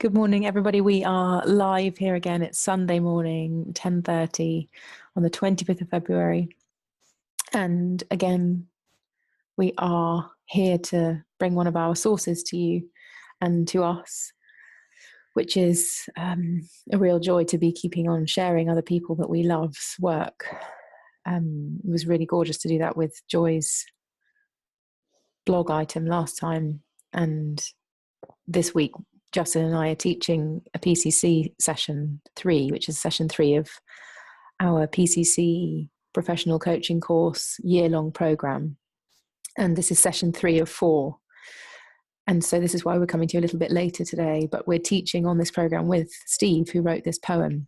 Good morning, everybody. We are live here again. It's Sunday morning, 10:30 on the 25th of February. And again, we are here to bring one of our sources to you and to us, which is a real joy to be keeping on sharing other people that we love's work. It was really gorgeous to do that with Joy's blog item last time. And this week, Justin and I are teaching a PCC session 3, which is session 3 of our PCC professional coaching course year-long program. And this is session 3 of 4. And so this is why we're coming to you a little bit later today, but we're teaching on this program with Steve, who wrote this poem.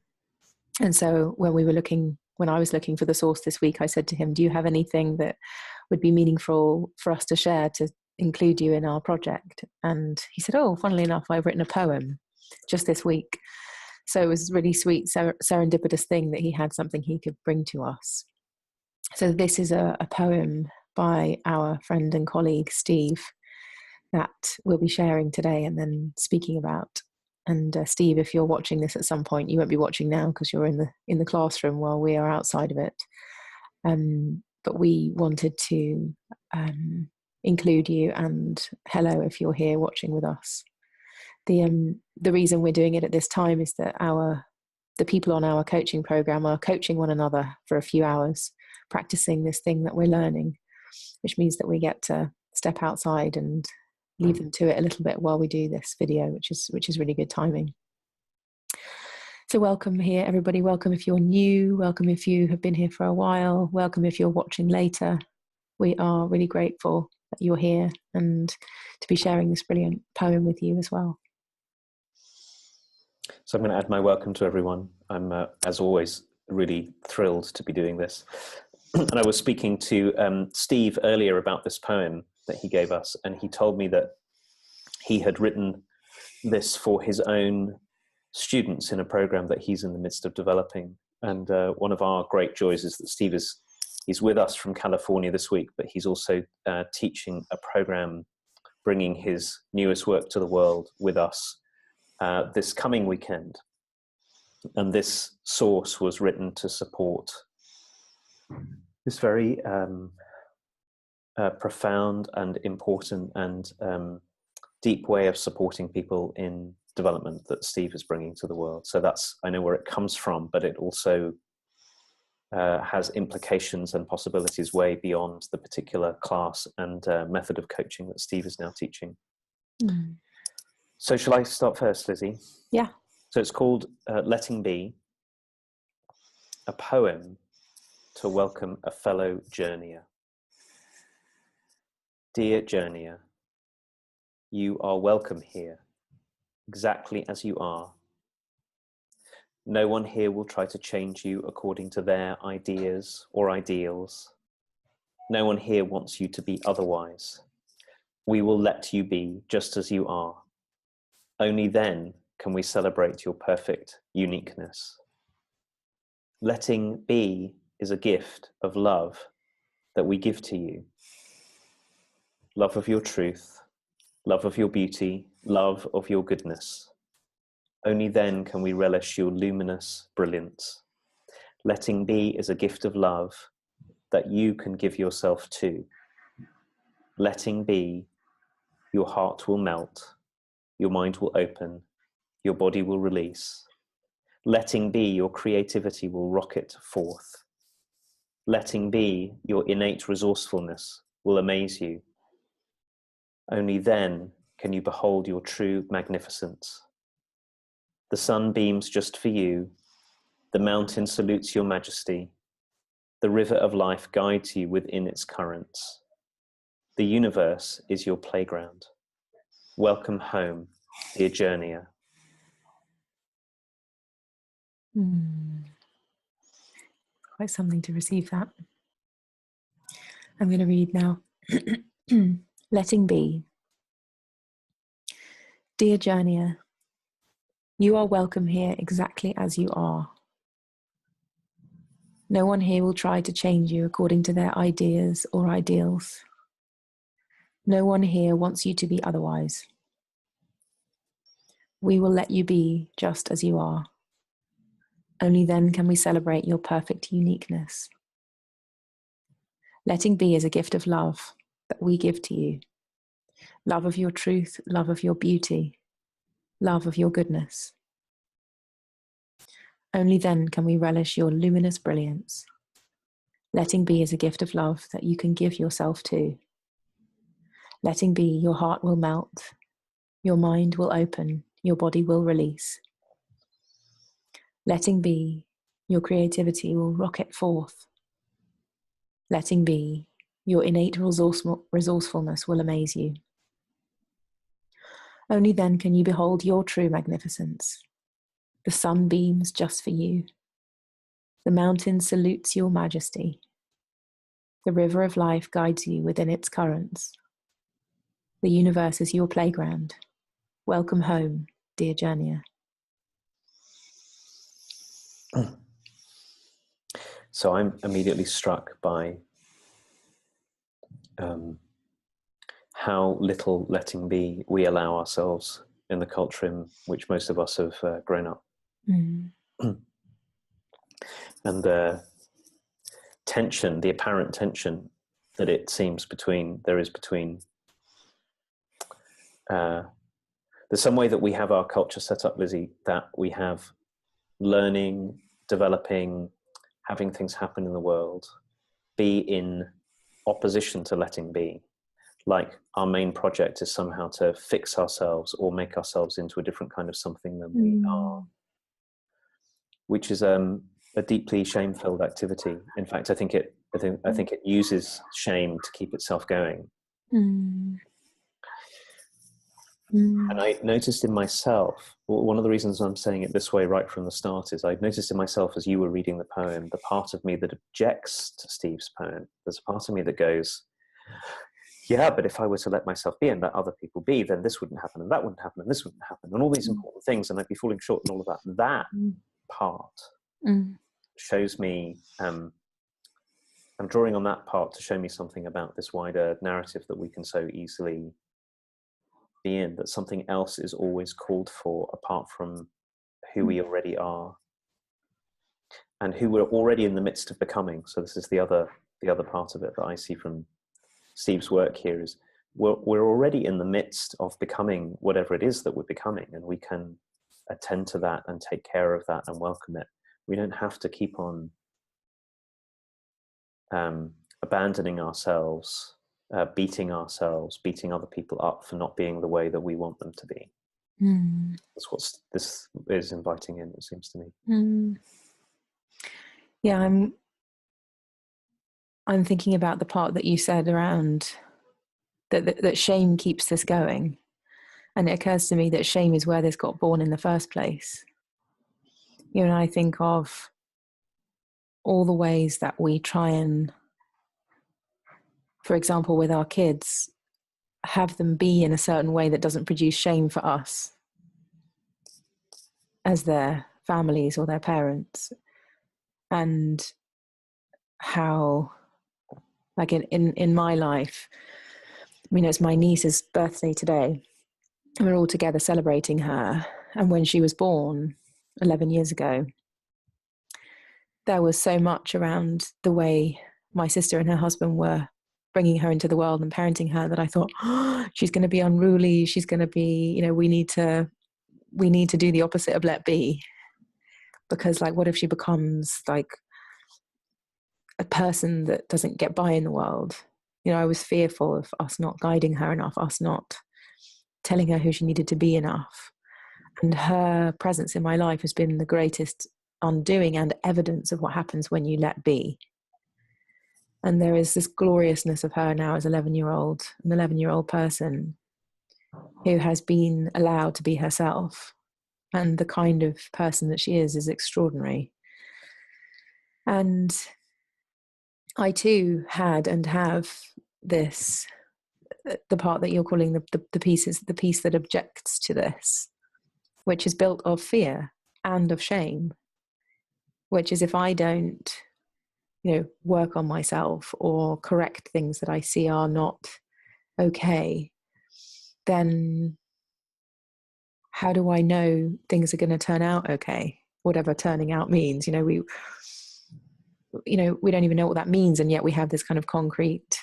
And so when I was looking for the source this week, I said to him, do you have anything that would be meaningful for us to share to include you in our project? And he said, oh, funnily enough, I've written a poem just this week. So it was a really sweet serendipitous thing that he had something he could bring to us. So this is a poem by our friend and colleague Steve that we'll be sharing today and then speaking about. And Steve, if you're watching this at some point, you won't be watching now because you're in the classroom while we are outside of it. But we wanted to include you, and hello if you're here watching with us. The reason we're doing it at this time is that the people on our coaching program are coaching one another for a few hours, practicing this thing that we're learning, which means that we get to step outside and leave them to it a little bit while we do this video, which is really good timing. So welcome here, everybody. Welcome if you're new. Welcome if you have been here for a while. Welcome if you're watching later. We are really grateful that you're here and to be sharing this brilliant poem with you as well. So I'm going to add my welcome to everyone. I'm, as always, really thrilled to be doing this. And I was speaking to Steve earlier about this poem that he gave us, and he told me that he had written this for his own students in a program that he's in the midst of developing. And one of our great joys is that Steve he's with us from California this week, but he's also teaching a program, bringing his newest work to the world with us this coming weekend. And this source was written to support this very profound and important and deep way of supporting people in development that Steve is bringing to the world. So I know where it comes from, but it also has implications and possibilities way beyond the particular class and method of coaching that Steve is now teaching. Mm. So shall I start first, Lizzie? Yeah. So it's called Letting Be, a poem to welcome a fellow journeyer. Dear journeyer, you are welcome here, exactly as you are. No one here will try to change you according to their ideas or ideals. No one here wants you to be otherwise. We will let you be just as you are. Only then can we celebrate your perfect uniqueness. Letting be is a gift of love that we give to you. Love of your truth, love of your beauty, love of your goodness. Only then can we relish your luminous brilliance. Letting be is a gift of love that you can give yourself to. Letting be, your heart will melt, your mind will open, your body will release. Letting be, your creativity will rocket forth. Letting be, your innate resourcefulness will amaze you. Only then can you behold your true magnificence. The sun beams just for you. The mountain salutes your majesty. The river of life guides you within its currents. The universe is your playground. Welcome home, dear journeyer. Quite something to receive that. I'm going to read now. Letting Be. Dear journeyer, you are welcome here exactly as you are. No one here will try to change you according to their ideas or ideals. No one here wants you to be otherwise. we will let you be just as you are. Only then can we celebrate your perfect uniqueness. Letting be is a gift of love that we give to you. Love of your truth, love of your beauty, love of your goodness. Only then can we relish your luminous brilliance. Letting be is a gift of love that you can give yourself to. Letting be, your heart will melt, your mind will open, your body will release. Letting be, your creativity will rocket forth. Letting be, your innate resourcefulness will amaze you. Only then can you behold your true magnificence. The sun beams just for you. The mountain salutes your majesty. The river of life guides you within its currents. The universe is your playground. Welcome home, dear journeyer. So I'm immediately struck by how little letting be we allow ourselves in the culture in which most of us have grown up. Mm. And the tension, the apparent tension that it seems there is between there's some way that we have our culture set up, Lizzie, that we have learning, developing, having things happen in the world be in opposition to letting be. Like our main project is somehow to fix ourselves or make ourselves into a different kind of something than we are, which is a deeply shame-filled activity. In fact, I think it uses shame to keep itself going. And I noticed in myself, one of the reasons I'm saying it this way right from the start is I noticed in myself as you were reading the poem, the part of me that objects to Steve's poem. There's a part of me that goes, yeah, but if I were to let myself be and let other people be, then this wouldn't happen and that wouldn't happen and this wouldn't happen and all these important things, and I'd be falling short and all of that. That part shows me, I'm drawing on that part to show me something about this wider narrative that we can so easily be in, that something else is always called for apart from who we already are and who we're already in the midst of becoming. So this is the other part of it that I see from Steve's work here is we're already in the midst of becoming whatever it is that we're becoming, and we can attend to that and take care of that and welcome it. We don't have to keep on abandoning ourselves, beating other people up for not being the way that we want them to be. That's what this is inviting in, it seems to me. Yeah, I'm thinking about the part that you said around that shame keeps this going. And it occurs to me that shame is where this got born in the first place. You know, I think of all the ways that we try and, for example, with our kids, have them be in a certain way that doesn't produce shame for us as their families or their parents. And how, like in my life, I mean, it's my niece's birthday today, and we're all together celebrating her. And when she was born 11 years ago, there was so much around the way my sister and her husband were bringing her into the world and parenting her that I thought, oh, she's going to be unruly. She's going to be, you know, we need to do the opposite of let be. Because like, what if she becomes like a person that doesn't get by in the world? You know, I was fearful of us not guiding her enough, us not telling her who she needed to be enough. And her presence in my life has been the greatest undoing and evidence of what happens when you let be. And there is this gloriousness of her now as an 11-year-old person who has been allowed to be herself. And the kind of person that she is extraordinary. And I too had and have this, the part that you're calling the piece is the piece that objects to this, which is built of fear and of shame, which is if I don't, you know, work on myself or correct things that I see are not okay, then how do I know things are going to turn out okay? Whatever turning out means, we don't even know what that means. And yet we have this kind of concrete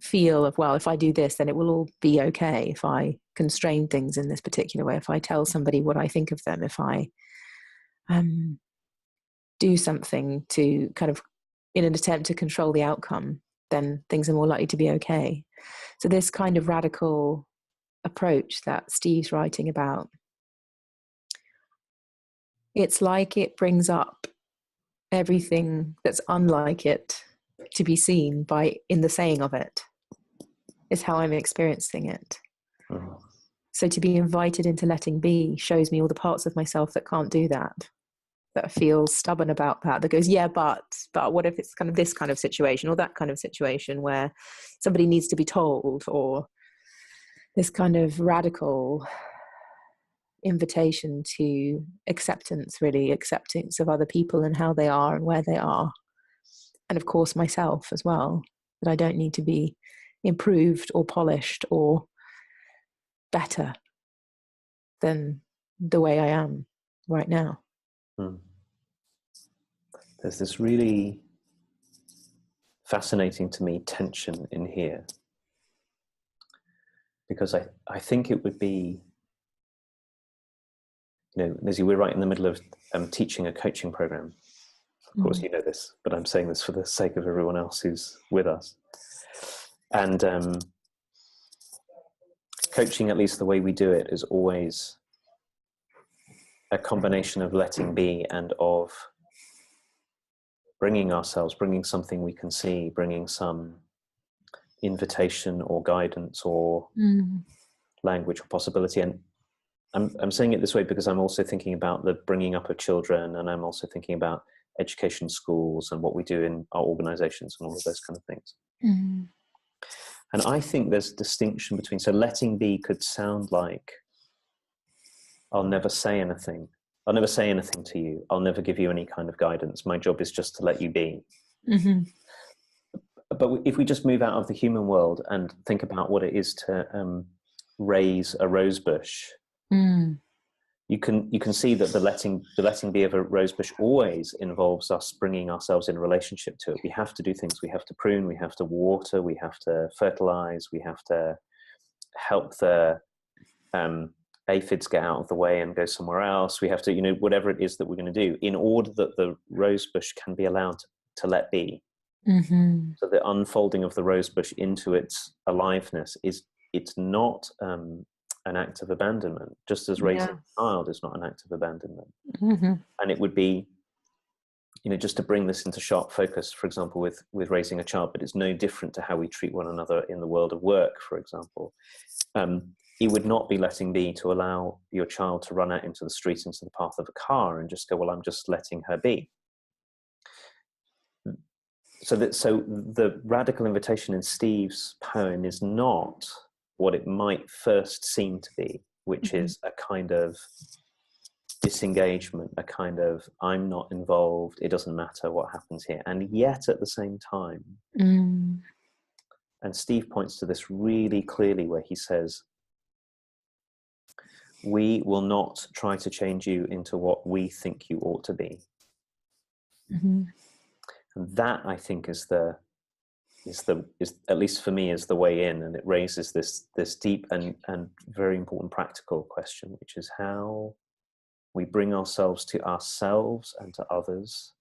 feel of, well, if I do this, then it will all be okay. If I constrain things in this particular way, if I tell somebody what I think of them, if I do something to kind of, in an attempt to control the outcome, then things are more likely to be okay. So this kind of radical approach that Steve's writing about, it's like it brings up everything that's unlike it to be seen in the saying of it, is how I'm experiencing it. Mm-hmm. So to be invited into letting be shows me all the parts of myself that can't do that feels stubborn about that goes, yeah, but what if it's kind of this kind of situation or that kind of situation where somebody needs to be told, or this kind of radical invitation to acceptance of other people and how they are and where they are. And of course myself as well, that I don't need to be improved or polished or better than the way I am right now. There's this really fascinating to me tension in here, because I think it would be, Lizzie, we're right in the middle of teaching a coaching program. Of course, you know this, but I'm saying this for the sake of everyone else who's with us. And coaching, at least the way we do it, is always a combination of letting be and of bringing something we can see, bringing some invitation or guidance or language or possibility. And I'm saying it this way because I'm also thinking about the bringing up of children, and I'm also thinking about education, schools, and what we do in our organizations and all of those kind of things. And I think there's a distinction between, so letting be could sound like, I'll never say anything. I'll never say anything to you. I'll never give you any kind of guidance. My job is just to let you be. Mm-hmm. But if we just move out of the human world and think about what it is to raise a rose bush, you can see that the letting be of a rose bush always involves us bringing ourselves in relationship to it. We have to do things. We have to prune. We have to water. We have to fertilize. We have to help the aphids get out of the way and go somewhere else. We have to, whatever it is that we're going to do in order that the rose bush can be allowed to let be. Mm-hmm. So the unfolding of the rose bush into its aliveness it's not an act of abandonment, just as raising a child is not an act of abandonment. Mm-hmm. And it would be, just to bring this into sharp focus, for example, with raising a child, but it's no different to how we treat one another in the world of work, for example. It would not be letting be to allow your child to run out into the street, into the path of a car, and just go, well, I'm just letting her be. So the radical invitation in Steve's poem is not what it might first seem to be, which is a kind of disengagement, a kind of, I'm not involved, it doesn't matter what happens here. And yet at the same time, and Steve points to this really clearly where he says, we will not try to change you into what we think you ought to be. Mm-hmm. And that, I think, is at least for me, is the way in, and it raises this deep and very important practical question, which is how we bring ourselves to ourselves and to others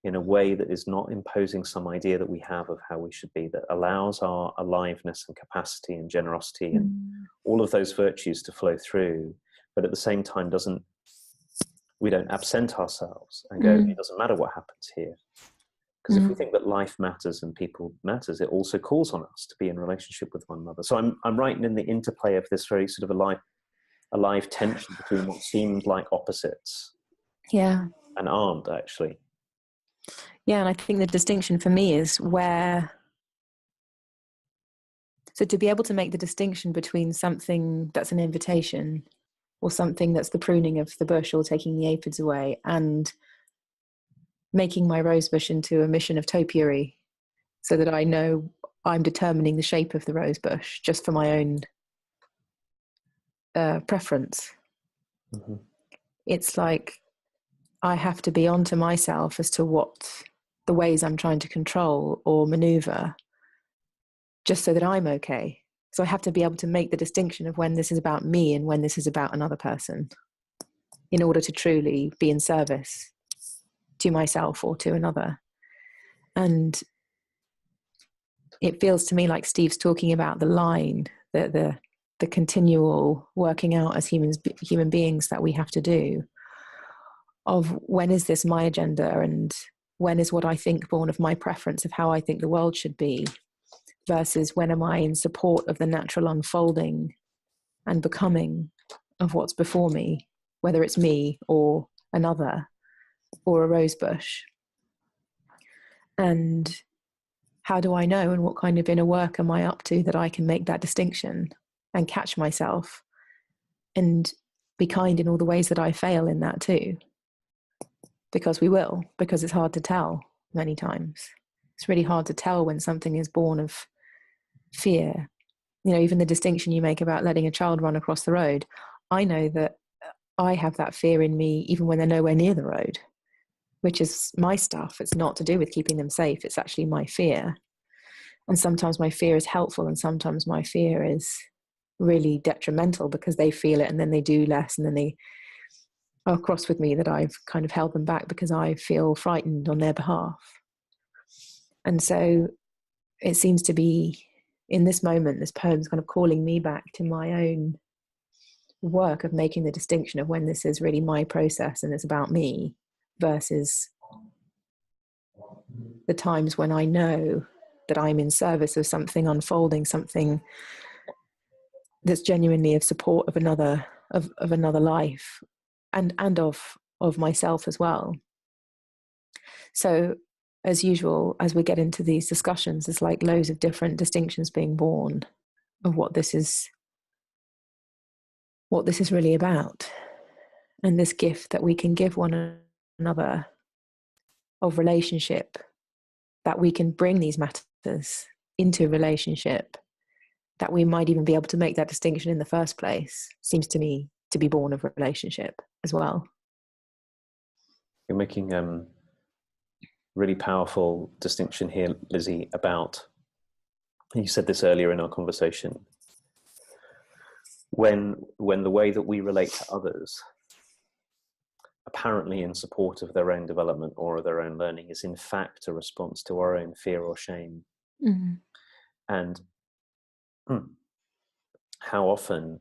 in a way that is not imposing some idea that we have of how we should be, that allows our aliveness and capacity and generosity and all of those virtues to flow through, but at the same time we don't absent ourselves and go, it doesn't matter what happens here. Because if we think that life matters and people matters, it also calls on us to be in relationship with one another. So I'm writing in the interplay of this very sort of alive tension between what seemed like opposites, and aren't actually. Yeah, and I think the distinction for me is so to be able to make the distinction between something that's an invitation or something that's the pruning of the bush or taking the aphids away, and making my rosebush into a mission of topiary, so that I know I'm determining the shape of the rosebush just for my own preference. Mm-hmm. It's like I have to be onto myself as to what the ways I'm trying to control or maneuver, just so that I'm okay. So I have to be able to make the distinction of when this is about me and when this is about another person, in order to truly be in service to myself or to another. And it feels to me like Steve's talking about the line, the continual working out as human beings that we have to do, of when is this my agenda and when is what I think born of my preference of how I think the world should be, versus when am I in support of the natural unfolding and becoming of what's before me, whether it's me or another or a rose bush. And how do I know, and what kind of inner work am I up to that I can make that distinction and catch myself and be kind in all the ways that I fail in that too? Because we will, because it's hard to tell many times. It's really hard to tell when something is born of fear. You know, even the distinction you make about letting a child run across the road, I know that I have that fear in me even when they're nowhere near the road, which is my stuff. It's not to do with keeping them safe. It's actually my fear. And sometimes my fear is helpful and sometimes my fear is really detrimental because they feel it and then they do less and then they are cross with me that I've kind of held them back because I feel frightened on their behalf. And so it seems to be, in this moment, this poem's kind of calling me back to my own work of making the distinction of when this is really my process and it's about me, versus the times when I know that I'm in service of something unfolding, something that's genuinely of support of another, of another life, and of myself as well. So as usual, as we get into these discussions, there's like loads of different distinctions being born of what this is really about, and this gift that we can give one another of relationship, that we can bring these matters into relationship, that we might even be able to make that distinction in the first place, seems to me to be born of relationship as well. You're making really powerful distinction here, Lizzie, about, you said this earlier in our conversation, when the way that we relate to others, apparently in support of their own development or their own learning, is in fact a response to our own fear or shame. Mm-hmm. And how often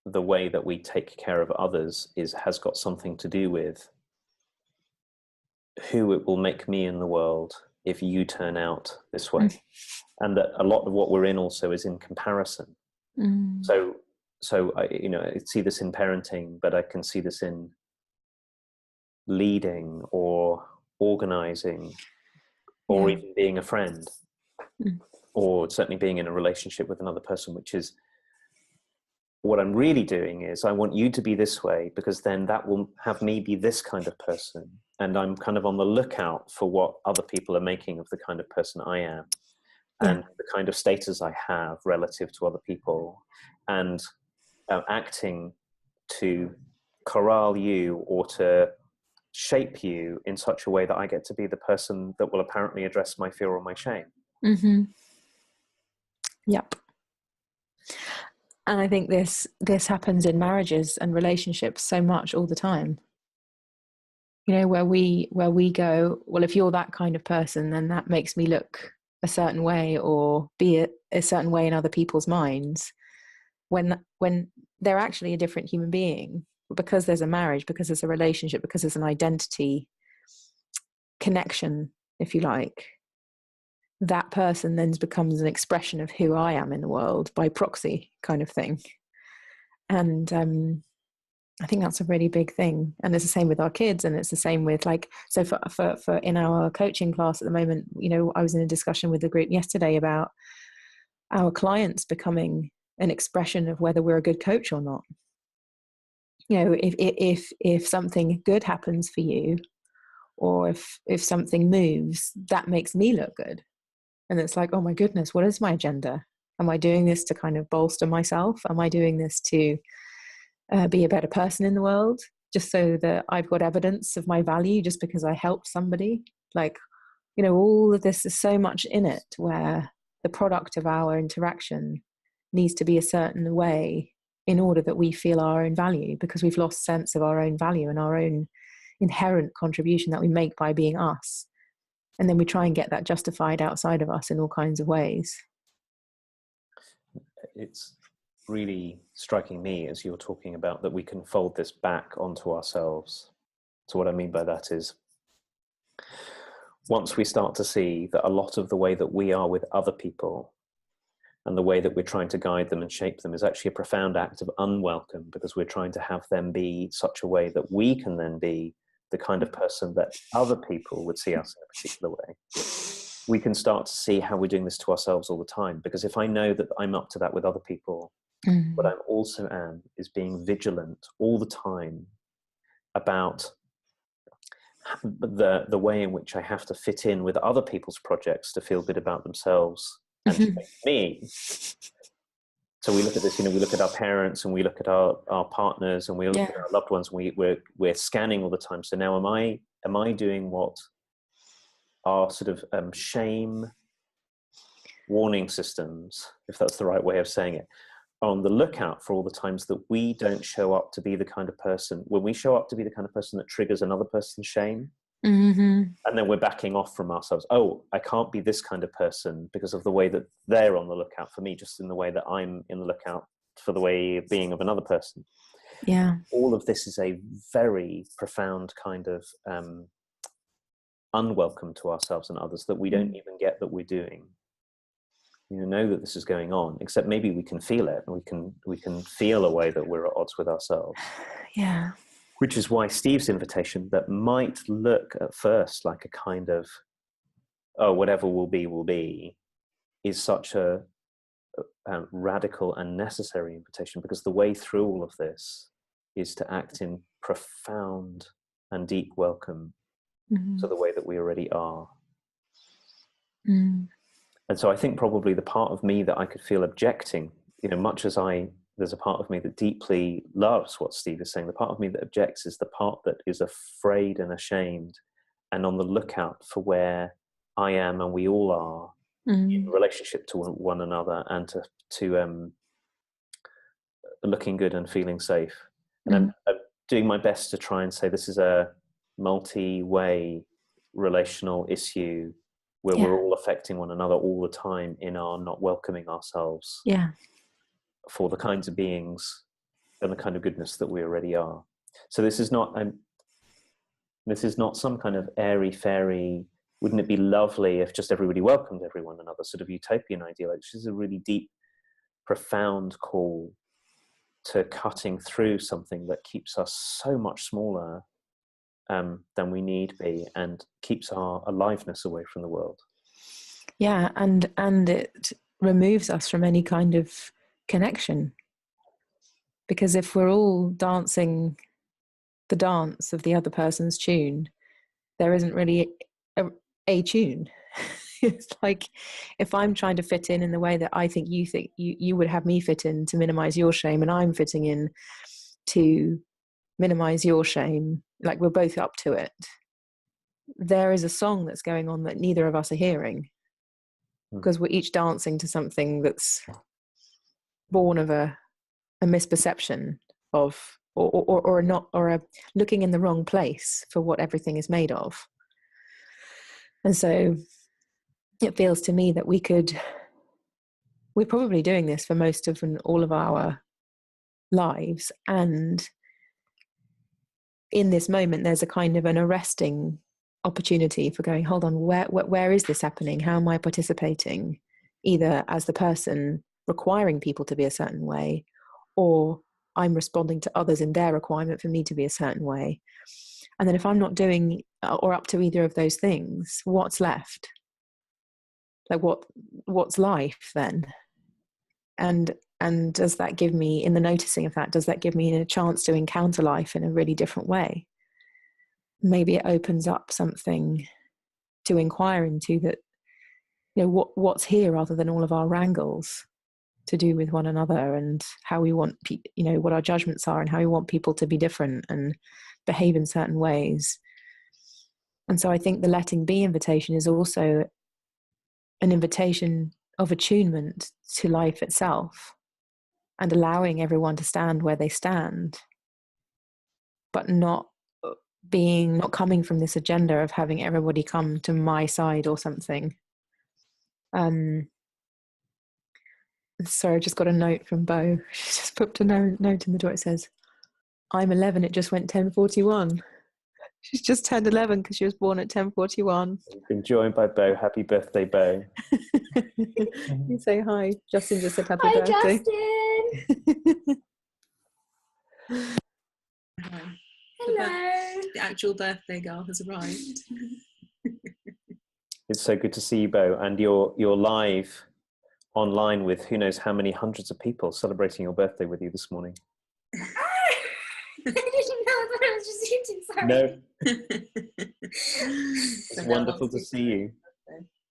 the way that we take care of others has got something to do with who it will make me in the world if you turn out this way. And that a lot of what we're in also is in comparison. So I see this in parenting, but I can see this in leading or organizing, or even being a friend, or certainly being in a relationship with another person, which is what I'm really doing is I want you to be this way, because then that will have me be this kind of person. And I'm kind of on the lookout for what other people are making of the kind of person I am, and the kind of status I have relative to other people, and acting to corral you or to shape you in such a way that I get to be the person that will apparently address my fear or my shame. Mm-hmm. Yep. And I think this happens in marriages and relationships so much all the time. You know, where we go, well, if you're that kind of person, then that makes me look a certain way or be a certain way in other people's minds, when they're actually a different human being. Because there's a marriage, because there's a relationship, because there's an identity connection, if you like, that person then becomes an expression of who I am in the world by proxy, kind of thing. And I think that's a really big thing. And it's the same with our kids, and it's the same with, like, so for in our coaching class at the moment, you know, I was in a discussion with the group yesterday about our clients becoming an expression of whether we're a good coach or not. You know, if something good happens for you, or if something moves, that makes me look good. And it's like, oh my goodness, what is my agenda? Am I doing this to kind of bolster myself? Am I doing this to be a better person in the world, just so that I've got evidence of my value just because I helped somebody. Like, all of this is so much in it where the product of our interaction needs to be a certain way in order that we feel our own value, because we've lost sense of our own value and our own inherent contribution that we make by being us. And then we try and get that justified outside of us in all kinds of ways. It's really striking me as you're talking about that we can fold this back onto ourselves. So what I mean by that is, once we start to see that a lot of the way that we are with other people and the way that we're trying to guide them and shape them is actually a profound act of unwelcome, because we're trying to have them be such a way that we can then be the kind of person that other people would see us in a particular way, we can start to see how we're doing this to ourselves all the time. Because if I know that I'm up to that with other people, what I also am is being vigilant all the time about the way in which I have to fit in with other people's projects to feel good about themselves and to make me. So we look at this, we look at our parents and we look at our partners and we look at our loved ones, and we're scanning all the time. So now am I doing what our sort of shame warning systems, if that's the right way of saying it, are on the lookout for all the times that we don't show up to be the kind of person, when we show up to be the kind of person that triggers another person's shame, and then we're backing off from ourselves. Oh, I can't be this kind of person because of the way that they're on the lookout for me, just in the way that I'm in the lookout for the way of being of another person. Yeah. All of this is a very profound kind of unwelcome to ourselves and others that we don't even get that we're doing. Know that this is going on, except maybe we can feel it, and we can feel a way that we're at odds with ourselves. Yeah. Which is why Steve's invitation, that might look at first like a kind of, oh, whatever will be, is such a radical and necessary invitation, because the way through all of this is to act in profound and deep welcome to the way that we already are. And so I think probably the part of me that I could feel objecting, much as there's a part of me that deeply loves what Steve is saying, the part of me that objects is the part that is afraid and ashamed and on the lookout for where I am and we all are in relationship to one another, and to looking good and feeling safe. And I'm doing my best to try and say this is a multi-way relational issue where we're all affecting one another all the time in our not welcoming ourselves for the kinds of beings and the kind of goodness that we already are. So this is not some kind of airy-fairy, wouldn't it be lovely if just everybody welcomed everyone, another sort of utopian idea. Like, this is a really deep, profound call to cutting through something that keeps us so much smaller than we need be, and keeps our aliveness away from the world. Yeah, and it removes us from any kind of connection. Because if we're all dancing the dance of the other person's tune, there isn't really a tune. It's like, if I'm trying to fit in the way that I think you would have me fit in to minimize your shame, and I'm fitting in to minimize your shame, like we're both up to it, there is a song that's going on that neither of us are hearing, because we're each dancing to something that's born of a misperception of, or a looking in the wrong place for what everything is made of. And so it feels to me that we're probably doing this for most of and all of our lives, and in this moment there's a kind of an arresting opportunity for going, hold on, where is this happening? How am I participating, either as the person requiring people to be a certain way, or I'm responding to others in their requirement for me to be a certain way? And then if I'm not doing or up to either of those things, what's left? Like, what's life then? And does that give me, in the noticing of that, does that give me a chance to encounter life in a really different way? Maybe it opens up something to inquire into, that, what's here, rather than all of our wrangles to do with one another, and how we want what our judgments are, and how we want people to be different and behave in certain ways. And so I think the letting be invitation is also an invitation of attunement to life itself, and allowing everyone to stand where they stand, but not coming from this agenda of having everybody come to my side or something. Sorry, I just got a note from Bo. She just put a note in the door. It says, "I'm 11. It just went 10:41." She's just turned 11 because she was born at 10:41. You've been joined by Bo. Happy birthday, Bo. You say hi. Justin just said happy Hi, birthday. Justin. Hi. Hello. The actual birthday girl has arrived. It's so good to see you, Bo. And you're live online with who knows how many hundreds of people celebrating your birthday with you this morning. I didn't know. I thought it was just you two. Sorry. No. It's wonderful to see you.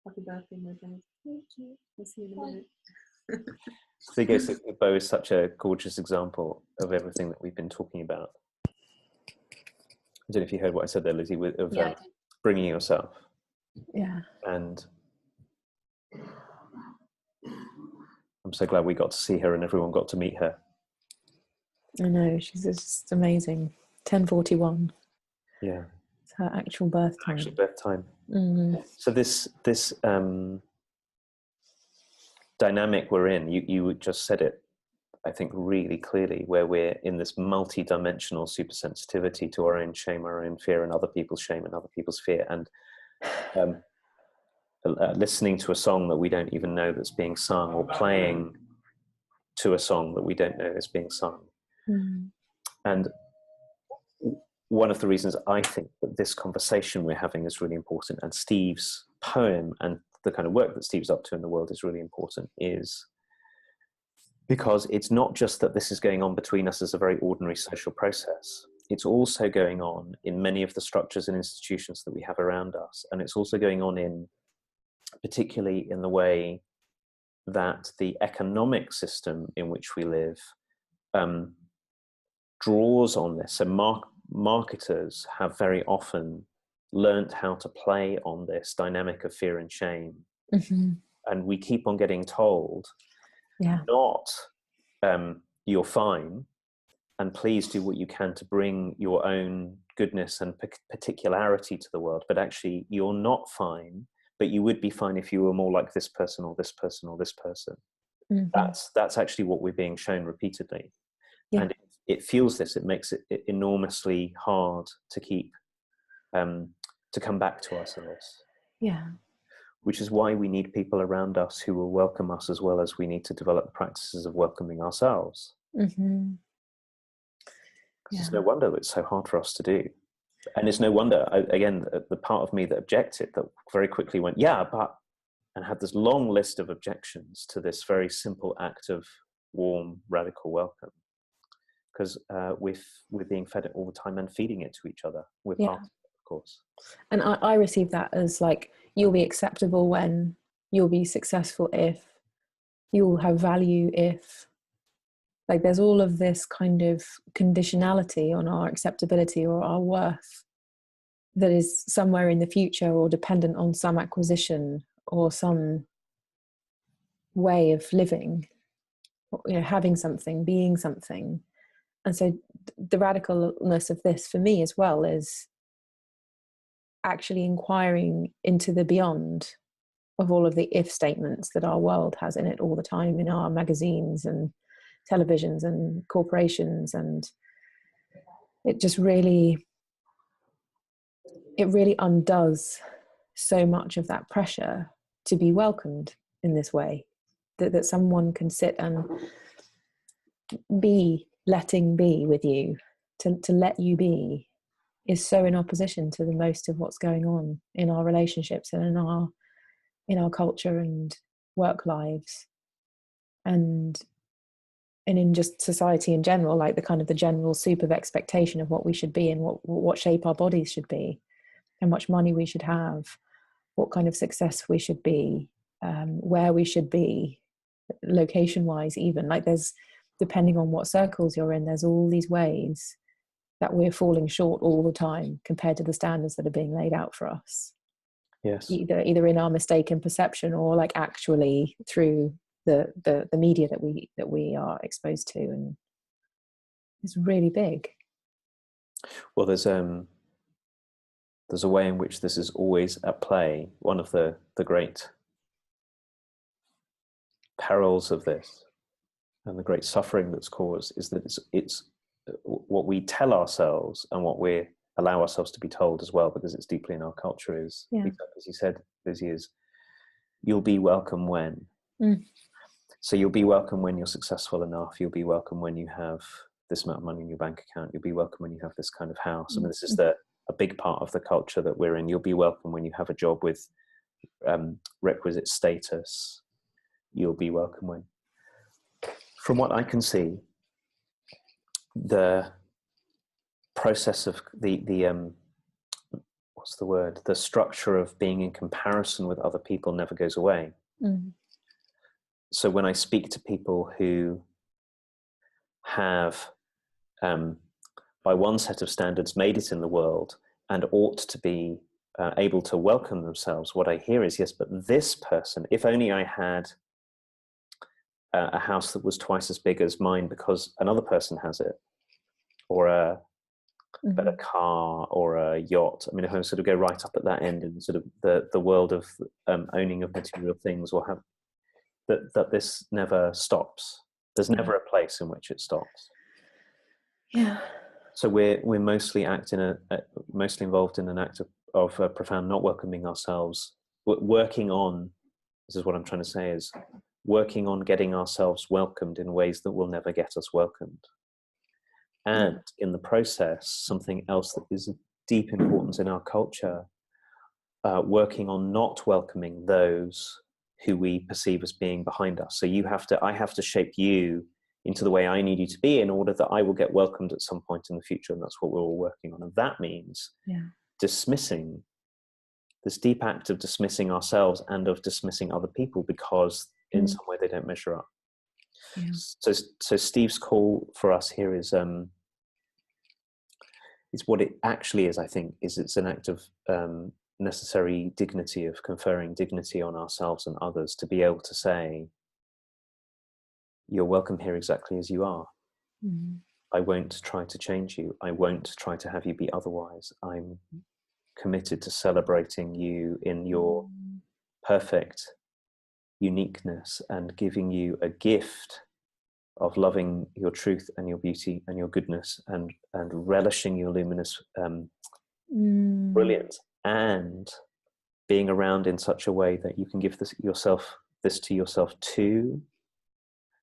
Happy birthday, my friend. Thank you. We'll see you in a minute. So I guess Bo is such a gorgeous example of everything that we've been talking about. I don't know if you heard what I said there, Lizzie, of bringing yourself. Yeah. And I'm so glad we got to see her and everyone got to meet her. I know, she's just amazing. 10:41. Yeah. It's her actual birth time. Actual birth time. Mm. So this dynamic we're in, you just said it, I think, really clearly, where we're in this multi-dimensional supersensitivity to our own shame, our own fear, and other people's shame and other people's fear, and listening to a song that we don't even know that's being sung, or playing to a song that we don't know is being sung. Mm. And one of the reasons I think that this conversation we're having is really important, and Steve's poem and the kind of work that Steve's up to in the world is really important, is because it's not just that this is going on between us as a very ordinary social process. It's also going on in many of the structures and institutions that we have around us. And it's also going on particularly in the way that the economic system in which we live draws on this. So marketers have very often learnt how to play on this dynamic of fear and shame. Mm-hmm. And we keep on getting told, not you're fine, and please do what you can to bring your own goodness and particularity to the world, but actually you're not fine, but you would be fine if you were more like this person or this person or this person. Mm-hmm. That's actually what we're being shown repeatedly. Yeah. And it feels this, it makes it enormously hard to keep, to come back to ourselves. Yeah. Which is why we need people around us who will welcome us, as well as we need to develop practices of welcoming ourselves. Mm-hmm. Yeah. It's no wonder it's so hard for us to do. And it's no wonder, again, the part of me that objected, that very quickly went, and had this long list of objections to this very simple act of warm, radical welcome. Because we're being fed it all the time and feeding it to each other. We're part of it, of course. And I receive that as like, you'll be acceptable when, you'll be successful if, you'll have value if. Like there's all of this kind of conditionality on our acceptability or our worth that is somewhere in the future, or dependent on some acquisition or some way of living, having something, being something. And so the radicalness of this for me as well is actually inquiring into the beyond of all of the if statements that our world has in it all the time, in our magazines and televisions and corporations. And it just really undoes so much of that pressure to be welcomed in this way, that someone can sit and be letting be with you, to let you be, is so in opposition to the most of what's going on in our relationships and in our culture and work lives, and in just society in general, like the kind of the general soup of expectation of what we should be and what shape our bodies should be, how much money we should have, what kind of success we should be, where we should be, location wise, even like there's, depending on what circles you're in, there's all these ways that we're falling short all the time compared to the standards that are being laid out for us. Yes. Either in our mistaken perception or like actually through the media that we are exposed to, and it's really big. Well, there's a way in which this is always at play. One of the great perils of this and the great suffering that's caused is that it's what we tell ourselves and what we allow ourselves to be told as well, because it's deeply in our culture, is, as you said, Lizzie, is you'll be welcome when. So you'll be welcome when you're successful enough. You'll be welcome when you have this amount of money in your bank account. You'll be welcome when you have this kind of house. I mean, this is a big part of the culture that we're in. You'll be welcome when you have a job with requisite status. You'll be welcome when. From what I can see, the process of the what's the word? The structure of being in comparison with other people never goes away. So when I speak to people who have, by one set of standards, made it in the world and ought to be able to welcome themselves, what I hear is, yes, but this person, if only I had a house that was twice as big as mine because another person has it, or a better car, or a yacht. I mean, if I sort of go right up at that end in sort of the world of owning of material things, or have that this never stops. There's never a place in which it stops. Yeah. So we're mostly mostly involved in an act of profound not welcoming ourselves, working on. This is what I'm trying to say, is working on getting ourselves welcomed in ways that will never get us welcomed. And in the process, something else that is of deep importance in our culture, working on not welcoming those who we perceive as being behind us. So I have to shape you into the way I need you to be in order that I will get welcomed at some point in the future. And that's what we're all working on. And that means dismissing, this deep act of dismissing ourselves and of dismissing other people because in some way they don't measure up. Yeah. So Steve's call for us here is what it actually is, I think, is it's an act of necessary dignity, of conferring dignity on ourselves and others, to be able to say, you're welcome here exactly as you are. I won't try to change you. I won't try to have you be otherwise. I'm committed to celebrating you in your perfect uniqueness and giving you a gift of loving your truth and your beauty and your goodness and relishing your luminous brilliance, and being around in such a way that you can give this to yourself too,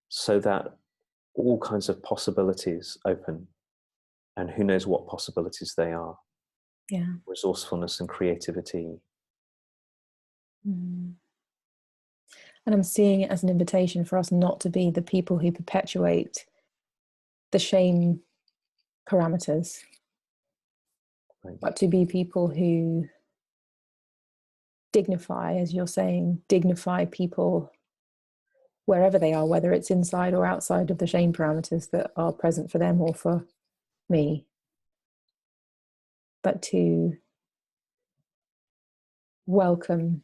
so that all kinds of possibilities open, and who knows what possibilities they are. Resourcefulness and creativity. And I'm seeing it as an invitation for us not to be the people who perpetuate the shame parameters, but to be people who dignify, as you're saying, dignify people wherever they are, whether it's inside or outside of the shame parameters that are present for them or for me, but to welcome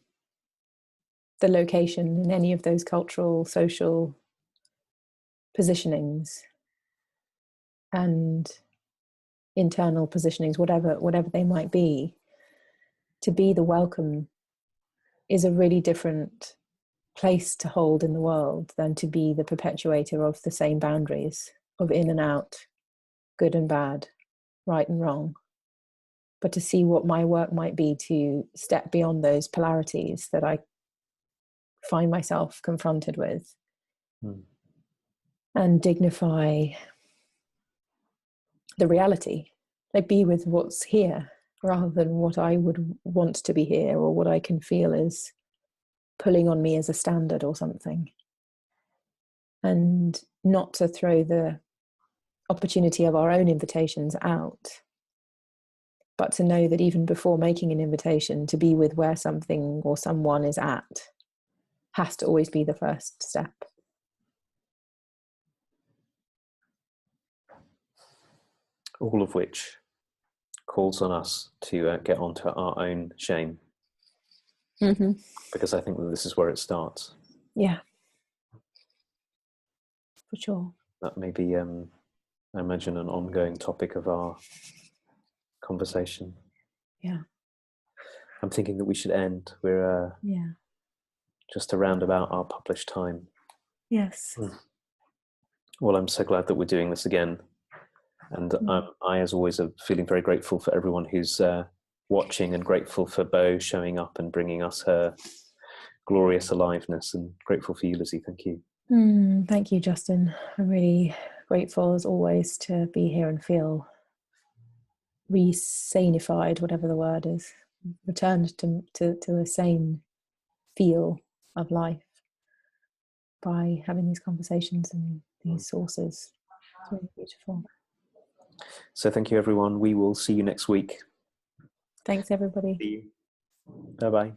the location in any of those cultural, social positionings and internal positionings, whatever they might be. To be the welcome is a really different place to hold in the world than to be the perpetuator of the same boundaries of in and out, good and bad, right and wrong. But to see what my work might be to step beyond those polarities that I find myself confronted with, and dignify the reality, like be with what's here rather than what I would want to be here or what I can feel is pulling on me as a standard or something. And not to throw the opportunity of our own invitations out, but to know that even before making an invitation, to be with where something or someone is at has to always be the first step. all of which calls on us to get onto our own shame, because I think that this is where it starts. Yeah, for sure. That may be, I imagine, an ongoing topic of our conversation. Yeah. I'm thinking that we should end. We're just around about our published time. Yes. Well, I'm so glad that we're doing this again. And I, as always, am feeling very grateful for everyone who's watching, and grateful for Bo showing up and bringing us her glorious aliveness, and grateful for you, Lizzie. Thank you. Thank you, Justin. I'm really grateful, as always, to be here and feel resanified, whatever the word is, returned to a sane feel of life by having these conversations and these sources. It's really beautiful. So thank you, everyone. We will see you next week. Thanks, everybody. See you. Bye-bye.